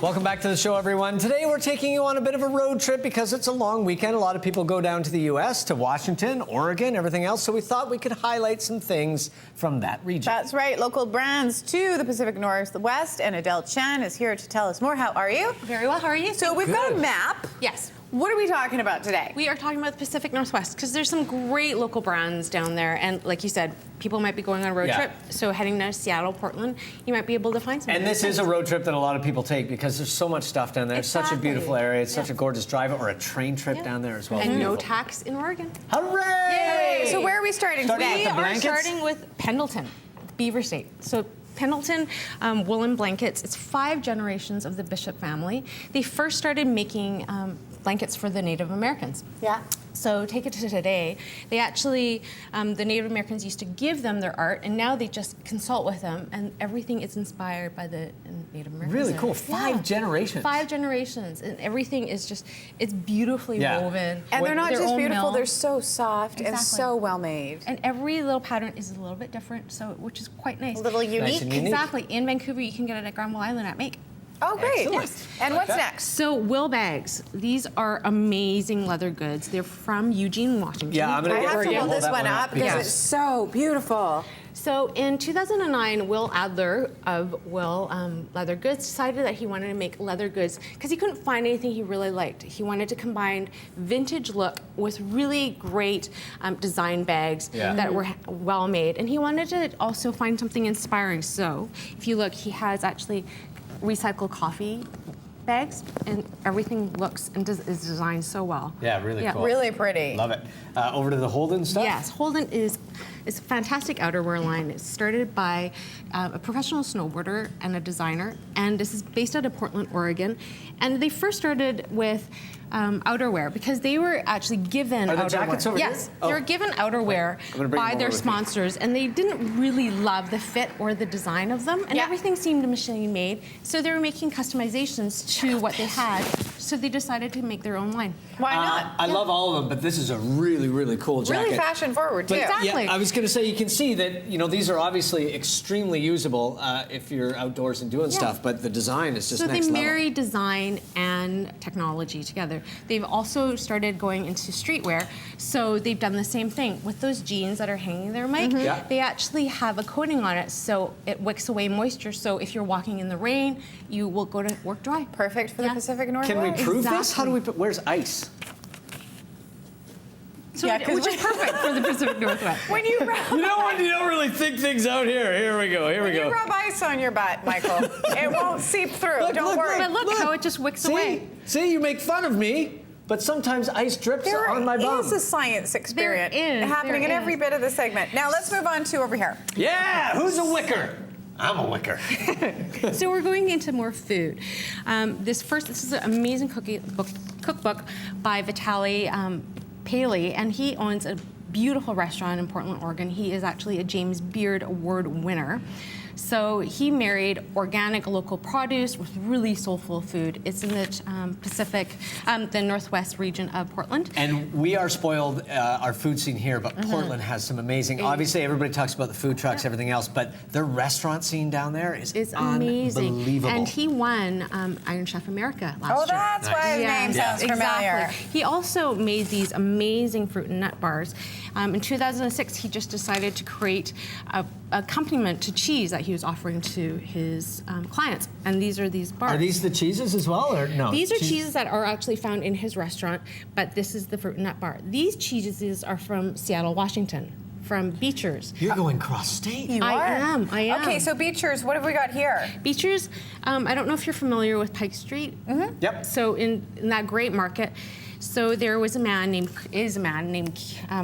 Welcome back to the show, everyone. Today we're taking you on a bit of a road trip because it's a long weekend. A lot of people go down to the U.S., to Washington, Oregon, everything else. So we thought we could highlight some things from that region. That's right. Local brands to the Pacific Northwest. And Adele Chan is here to tell us more. How are you? Very well. How are you? So we've got a map. Yes. What are we talking about today? We are talking about the Pacific Northwest because there's some great local brands down there. And like you said, people might be going on a road trip. So heading to Seattle, Portland, you might be able to find some. And this is a road trip that a lot of people take because there's so much stuff down there. Exactly. It's such a beautiful area. It's such a gorgeous drive, or a train trip down there as well. And no tax in Oregon. Hooray! Yay! So where are we starting today? We are starting with Pendleton, Beaver State. So Pendleton woolen blankets. It's 5 generations of the Bishop family. They first started making blankets for the Native Americans. Yeah. So take it to today. They actually, the Native Americans used to give them their art, and now they just consult with them, and everything is inspired by the Native Americans. Really cool. 5 generations. 5 generations, and everything is just, it's beautifully woven. And they're not just beautiful, mill. they're so soft and so well made. And every little pattern is a little bit different, so which is quite nice. A little unique. Nice and unique. Exactly. In Vancouver, you can get it at Granville Island at Make. Oh, great. Excellent. And what's next? So Will bags. These are amazing leather goods. They're from Eugene, Washington. Yeah, I'm I gonna have to hold this one up because Yeah. it's so beautiful. So in 2009, Will Adler of Will Leather Goods decided that he wanted to make leather goods because he couldn't find anything he really liked. He wanted to combine vintage look with really great design bags that were well made. And he wanted to also find something inspiring. So if you look, he has actually recycled coffee bags, and everything looks and is designed so well. Yeah, really cool. Really pretty. Love it. Over to the Holden stuff? Yes, Holden is a fantastic outerwear line. It's started by a professional snowboarder and a designer, and this is based out of Portland, Oregon. And they first started with outerwear because they were actually given Are the outerwear. jackets over here? Yes, they were given outerwear by their sponsors, and they didn't really love the fit or the design of them, and everything seemed machine made. So they were making customizations to what they had. So they decided to make their own line. Why not? I love all of them, but this is a really, really cool jacket. Really fashion forward, too. Exactly. Yeah, I was going to say, you can see that, you know, these are obviously extremely usable if you're outdoors and doing stuff, but the design is just next level. So they marry design and technology together. They've also started going into streetwear, so they've done the same thing. With those jeans that are hanging there, Mike, they actually have a coating on it, so it wicks away moisture, so if you're walking in the rain, you will go to work dry. Perfect for the Pacific Northwest. Can we prove this? How do we where's ice? So which is perfect for the Pacific Northwest. When you rub You don't really think things out here. Here we go. when you rub ice on your butt, Michael, it won't seep through. Don't worry. But look how it just wicks away. See, you make fun of me, but sometimes ice drips on my bum. There is a science experiment There is, happening in every bit of the segment. Now let's move on to over here. Yeah, who's a wicker? I'm a wicker. So we're going into more food. This is an amazing cookbook by Vitaly Paley, and he owns a beautiful restaurant in Portland, Oregon. He is actually a James Beard Award winner. So he married organic local produce with really soulful food. It's in the the Northwest region of Portland. And we are spoiled, our food scene here, but Portland has some amazing, obviously everybody talks about the food trucks, everything else, but the restaurant scene down there is amazing. unbelievable. And he won Iron Chef America last year. Oh, that's why his name sounds familiar. Exactly. He also made these amazing fruit and nut bars. In 2006, he just decided to create a accompaniment to cheese that he was offering to his clients, and these are these bars. Are these the cheeses as well, or no? These are cheeses that are actually found in his restaurant, but this is the fruit and nut bar. These cheeses are from Seattle, Washington, from Beecher's. You're going cross-state. You are? I am. Okay, so Beecher's, what have we got here? Beecher's, I don't know if you're familiar with Pike Street. Yep. So in that great market, so there was a man named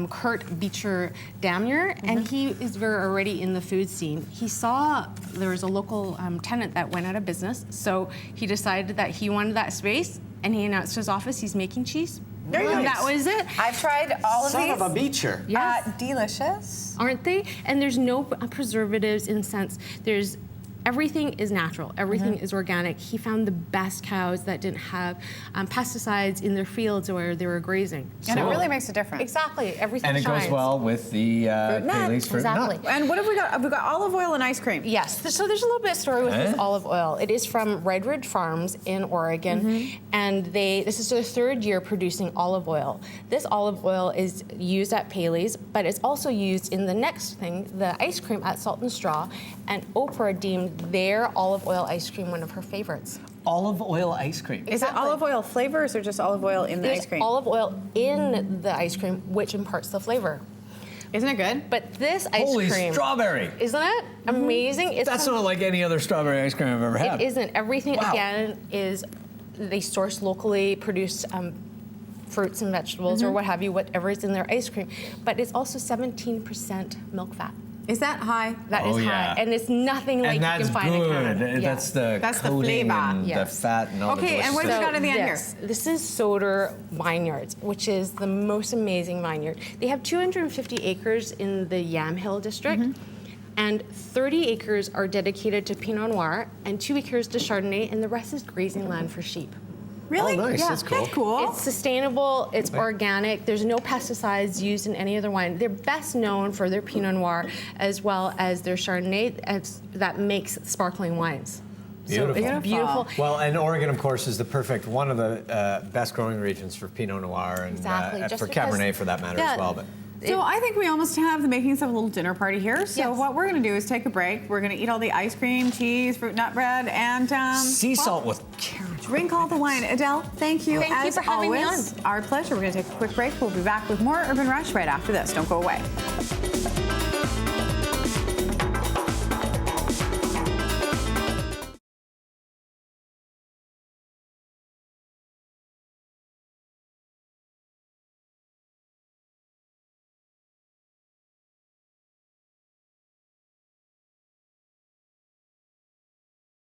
Kurt Beecher Damier, and he is already in the food scene. He saw there was a local tenant that went out of business, so he decided that he wanted that space, and he announced to his office he's making cheese. Very nice. That was it. I've tried all of Son these. of a Beecher. Yes. Delicious. Aren't they? And there's no preservatives in the sense. There's everything is natural. Everything is organic. He found the best cows that didn't have pesticides in their fields where they were grazing. And it really makes a difference. Exactly. Everything And it shines. goes well with the Paley's fruit Exactly. nut. And what have we got? We've got olive oil and ice cream. Yes, so there's a little bit of story with this olive oil. It is from Red Ridge Farms in Oregon, and this is their 3rd year producing olive oil. This olive oil is used at Paley's, but it's also used in the next thing, the ice cream at Salt and Straw, and Oprah deemed their olive oil ice cream one of her favorites. Olive oil ice cream. Is it olive oil flavors or just olive oil in the There's ice cream? olive oil in the ice cream, which imparts the flavor. Isn't it good? But this ice Holy cream, strawberry. isn't it amazing? It's That's from- not like any other strawberry ice cream I've ever had. It isn't. Everything, Wow. again, is they source locally, produce fruits and vegetables or what have you, whatever is in their ice cream. But it's also 17% milk fat. Is that high? That is Oh, high. yeah. And it's nothing like And you that's can find in Canada. good. Yeah. That's the That's the coating flavor. and Yes. the fat and all the Okay, and what delicious have we got in the end here? This is Soder Vineyards, which is the most amazing vineyard. They have 250 acres in the Yamhill district, and 30 acres are dedicated to Pinot Noir, and 2 acres to Chardonnay, and the rest is grazing land for sheep. Really? Oh, nice. Yeah. That's cool. That's cool. It's sustainable, it's organic, there's no pesticides used in any other wine. They're best known for their Pinot Noir as well as their Chardonnay that makes sparkling wines. Beautiful. So it's beautiful. Well, and Oregon, of course, is the perfect, one of the best growing regions for Pinot Noir and Exactly, just for because- Cabernet for that matter yeah, as well. But So I think we almost have the makings of a little dinner party here. So Yes. what we're going to do is take a break. We're going to eat all the ice cream, cheese, fruit nut bread, and sea well, salt with carrot. drink all the wine. Adele, thank you Thank you as for having me always. Our pleasure. We're going to take a quick break. We'll be back with more Urban Rush right after this. Don't go away.